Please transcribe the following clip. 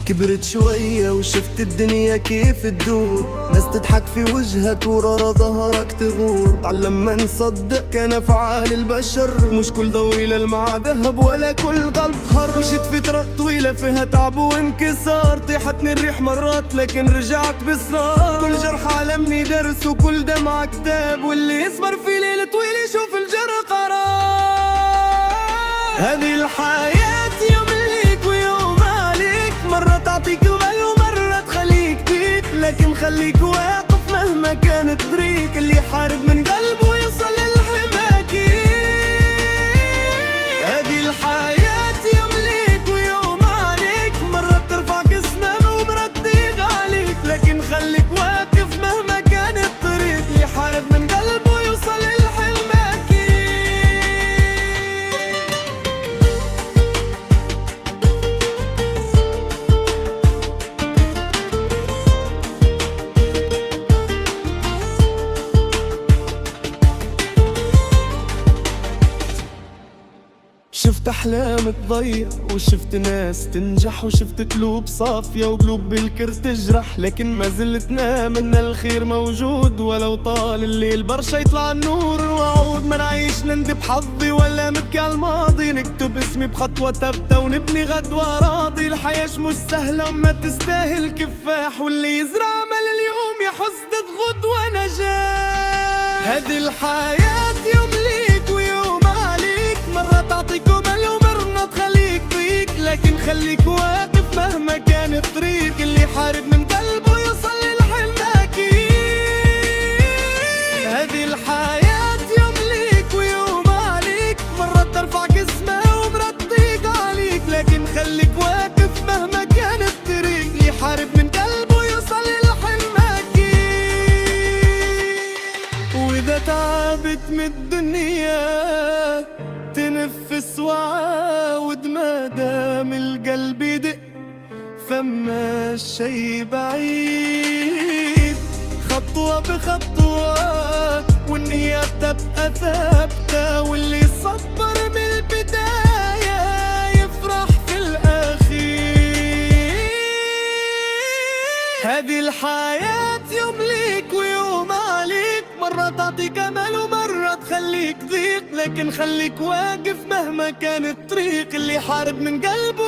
كبرت شوية وشفت الدنيا كيف تدور، ناس تضحك في وجهك ورا ظهرك تغور. تعلم ما نصدق كان افعال البشر، مش كل ضوء للمع ذهب ولا كل قلب خر. مشيت فترة طويلة فيها تعب وانكسار، طيحتني الريح مرات لكن رجعت بإصرار. كل جرح علمني درس وكل دمعة كتاب، واللي يصبر في ليل طويل يشوف الجرح قرار. هذه الحياة يوم ليك ويوم عليك، مرة تعطيك امل ومرة تخليك بيك، لكن خليك واقف مهما كانت طريق. اللي يحارب من قلبه يوصل للحماكي. هذه الحياة يوم ليك ويوم عليك، مرة ترفعك اسنان ومرة تضيق عليك، لكن خليك واقف مهما كان الطريق. اللي يحارب من قلبه يوصل للحماكي. شفت أحلام تضيع وشفت ناس تنجح، وشفت قلوب صافية وقلوب بالكر تجرح، لكن ما زلت نام إن الخير موجود. ولو طال الليل برشا يطلع النور وعود. ما نعيش نندب حظي ولا نبكي على الماضي، نكتب اسمي بخطوة ثابتة ونبني غدوة راضي. الحياة مش سهلة وما تستاهل كفاح، واللي يزرع أمل اليوم يحصد غدوة نجاح. هذه الحياة يوم ليك ويوم عليك، مرة تعطيك امل ومرة تخليك ضيق، لكن خليك واقف مهما كان الطريق. اللي يحارب من قلبه يوصل للحماكي. هذه الحياة يوم ليك ويوم عليك، مرة ترفعك اسمها ومرة تضيق عليك، لكن خليك واقف مهما كان الطريق. اللي يحارب من قلبه يوصل للحماكي. وإذا تعبت من الدنيا تنفس وعاود، ما دام القلب يدق فما الشي بعيد. خطوة بخطوة والنية تبقى ثابتة، واللي صبر من البداية يفرح في الأخير. هذه الحياة يوم ليك ويوم عليك، مرة تعطيك أمل ومرة تخليك ضيق، لكن خليك واقف مهما كان الطريق. اللي يحارب من قلبه